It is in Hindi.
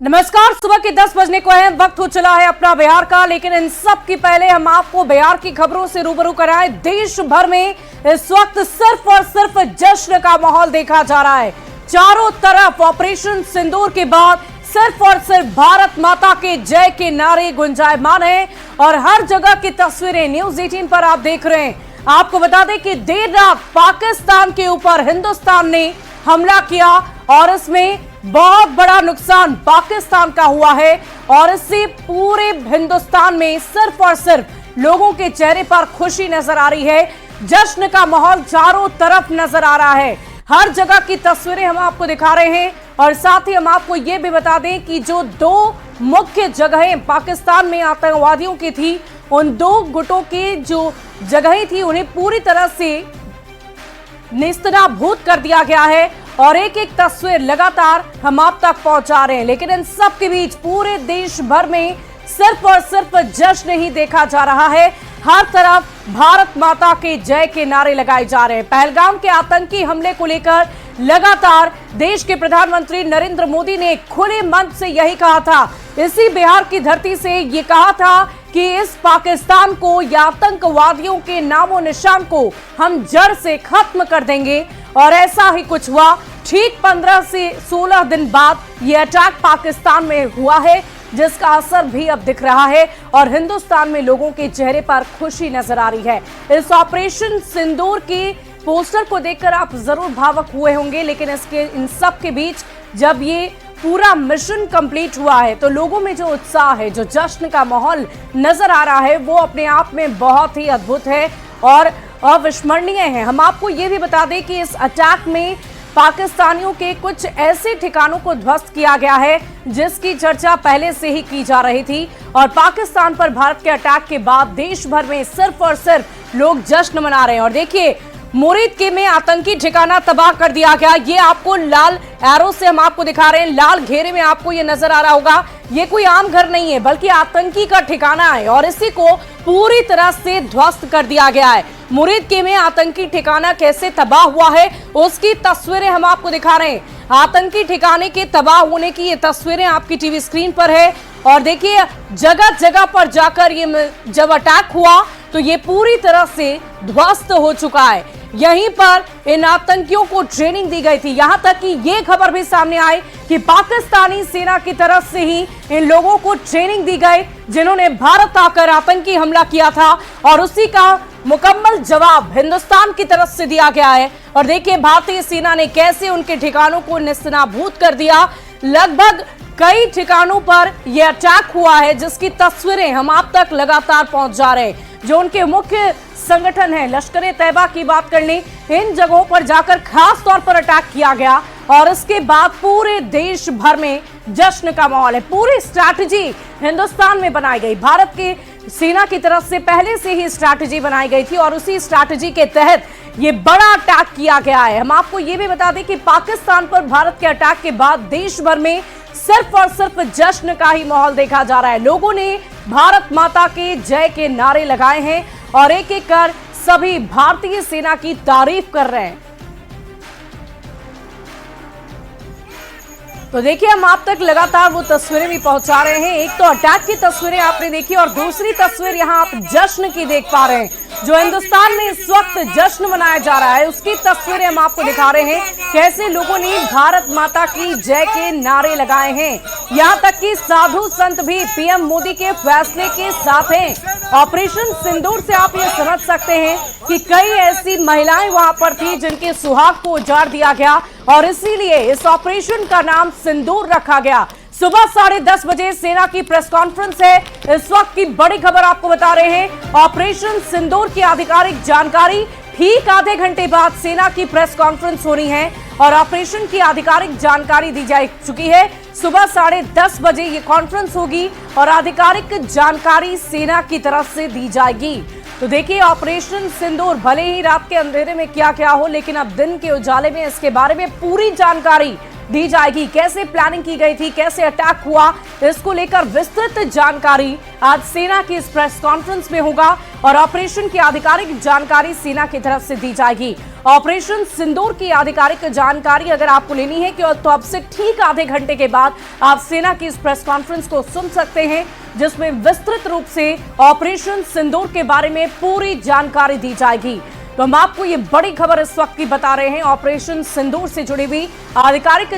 नमस्कार, सुबह के 10 बजने को है। वक्त हो चला है अपना बिहार का, लेकिन इन सब की पहले हम आपको बिहार की खबरों से रूबरू कराएं। देश भर में इस वक्त सिर्फ और सिर्फ जश्न का माहौल देखा जा रहा है। चारों तरफ ऑपरेशन सिंदूर के बाद सिर्फ और सिर्फ भारत माता के जय के नारे गुंजायमान हैं और हर जगह की तस्वीरें न्यूज 18 पर आप देख रहे हैं। आपको बता दें कि देर रात पाकिस्तान के ऊपर हिंदुस्तान ने हमला किया और इसमें बहुत बड़ा नुकसान पाकिस्तान का हुआ है और इससे पूरे हिंदुस्तान में सिर्फ और सिर्फ लोगों के चेहरे पर खुशी नजर आ रही है। जश्न का माहौल चारों तरफ नजर आ रहा है। हर जगह की तस्वीरें हम आपको दिखा रहे हैं और साथ ही हम आपको यह भी बता दें कि जो दो मुख्य जगहें पाकिस्तान में आतंकवादियों की थी, उन दो गुटों की जो जगहें थी उन्हें पूरी तरह से नेस्तनाबूद कर दिया गया है और एक एक तस्वीर लगातार हम आप तक पहुंचा रहे हैं। लेकिन इन सब के बीच पूरे देश भर में सिर्फ और सिर्फ जश्न ही देखा जा रहा है। हर तरफ भारत माता के जय के नारे लगाए जा रहे हैं। पहलगाम के आतंकी हमले को लेकर लगातार देश के प्रधानमंत्री नरेंद्र मोदी ने खुले मन से यही कहा था, इसी बिहार की धरती से ये कहा था कि इस पाकिस्तान को या आतंकवादियों के नामो निशान को हम जड़ से खत्म कर देंगे और ऐसा ही कुछ हुआ। ठीक 15 से 16 दिन बाद ये अटैक पाकिस्तान में हुआ है, जिसका असर भी अब दिख रहा है और हिंदुस्तान में लोगों के चेहरे पर खुशी नजर आ रही है। इस ऑपरेशन सिंदूर की पोस्टर को देखकर आप जरूर भावुक हुए होंगे, लेकिन इन सब के बीच जब ये पूरा मिशन कंप्लीट हुआ है तो लोगों में जो उत्साह है, जो जश्न का माहौल नजर आ रहा है, वो अपने आप में बहुत ही अद्भुत है और अविस्मरणीय है। हम आपको ये भी बता दें कि इस अटैक में पाकिस्तानियों के कुछ ऐसे ठिकानों को ध्वस्त किया गया है जिसकी चर्चा पहले से ही की जा रही थी और पाकिस्तान पर भारत के अटैक के बाद देश भर में सिर्फ और सिर्फ लोग जश्न मना रहे हैं। और देखिए, मुरीदके में आतंकी ठिकाना तबाह कर दिया गया। ये आपको लाल एरो से हम आपको दिखा रहे हैं, लाल घेरे में आपको ये नजर आ रहा होगा। ये कोई आम घर नहीं है बल्कि आतंकी का ठिकाना है और इसी को पूरी तरह से ध्वस्त कर दिया गया है। मुरीदके में आतंकी ठिकाना कैसे तबाह हुआ है उसकी तस्वीरें हम आपको दिखा रहे हैं। आतंकी ठिकाने के तबाह होने की ये तस्वीरें आपकी टीवी स्क्रीन पर है और देखिए, जगह जगह पर जाकर ये जब अटैक हुआ तो ये पूरी तरह से ध्वस्त हो चुका है। यहीं पर इन आतंकियों को ट्रेनिंग दी गई थी। यहां तक कि ये खबर भी सामने आई कि पाकिस्तानी सेना की तरफ से ही इन लोगों को ट्रेनिंग दी गई जिन्होंने भारत आकर आतंकी हमला किया था और उसी का मुकम्मल जवाब हिंदुस्तान की तरफ से दिया गया है। और देखिए, भारतीय सेना ने कैसे उनके ठिकानों को नेस्तनाबूद कर दिया। लगभग कई ठिकानों पर यह अटैक हुआ है जिसकी तस्वीरें हम आप तक लगातार पहुंच जा रहे हैं। जो उनके मुख्य संगठन है लश्कर ए तैयबा की बात कर लें, इन जगहों पर जाकर खास तौर पर अटैक किया गया और इसके बाद पूरे देश भर में जश्न का माहौल है। पूरी स्ट्रैटेजी हिंदुस्तान में बनाई गई, भारत की सेना की तरफ से पहले से ही स्ट्रैटेजी बनाई गई थी और उसी स्ट्रैटेजी के तहत ये बड़ा अटैक किया गया है। हम आपको ये भी बता दें कि पाकिस्तान पर भारत के अटैक के बाद देश भर में सिर्फ और सिर्फ जश्न का ही माहौल देखा जा रहा है। लोगों ने भारत माता के जय के नारे लगाए हैं और एक एक कर सभी भारतीय सेना की तारीफ कर रहे हैं। तो देखिए, हम आप तक लगातार वो तस्वीरें भी पहुंचा रहे हैं। एक तो अटैक की तस्वीरें आपने देखी और दूसरी तस्वीर यहां आप जश्न की देख पा रहे हैं। जो हिंदुस्तान में इस वक्त जश्न मनाया जा रहा है उसकी तस्वीरें हम आपको दिखा रहे हैं। कैसे लोगों ने भारत माता की जय के नारे लगाए हैं। यहां तक कि साधु संत भी पीएम मोदी के फैसले के साथ हैं। ऑपरेशन सिंदूर से आप ये समझ सकते हैं कि कई ऐसी महिलाएं वहां पर थी जिनके सुहाग को उजाड़ दिया गया और इसीलिए इस ऑपरेशन का नाम सिंदूर रखा गया। सुबह 10:30 बजे सेना की प्रेस कॉन्फ्रेंस है। इस वक्त की बड़ी खबर आपको बता रहे हैं। ऑपरेशन सिंदूर की आधिकारिक जानकारी ठीक आधे घंटे बाद सेना की प्रेस कॉन्फ्रेंस हो रही है और ऑपरेशन की आधिकारिक जानकारी दी जा चुकी है। सुबह 10:30 बजे ये कॉन्फ्रेंस होगी और आधिकारिक जानकारी सेना की तरफ से दी जाएगी। तो देखिए, ऑपरेशन सिंदूर भले ही रात के अंधेरे में क्या क्या हो, लेकिन अब दिन के उजाले में इसके बारे में पूरी जानकारी दी जाएगी। कैसे प्लानिंग की गई थी, कैसे अटैक हुआ, इसको लेकर विस्तृत जानकारी आज सेना की इस प्रेस कॉन्फ्रेंस में होगा और ऑपरेशन की आधिकारिक जानकारी सेना की तरफ से दी जाएगी। ऑपरेशन सिंदूर की आधिकारिक जानकारी अगर आपको लेनी है कि तो अब से ठीक आधे घंटे के बाद आप सेना की इस प्रेस कॉन्फ्रेंस को सुन सकते हैं, जिसमें विस्तृत रूप से ऑपरेशन सिंदूर के बारे में पूरी जानकारी दी जाएगी। तो हम आपको ये बड़ी खबर इस वक्त की बता रहे हैं, ऑपरेशन सिंदूर से जुड़ी हुई आधिकारिक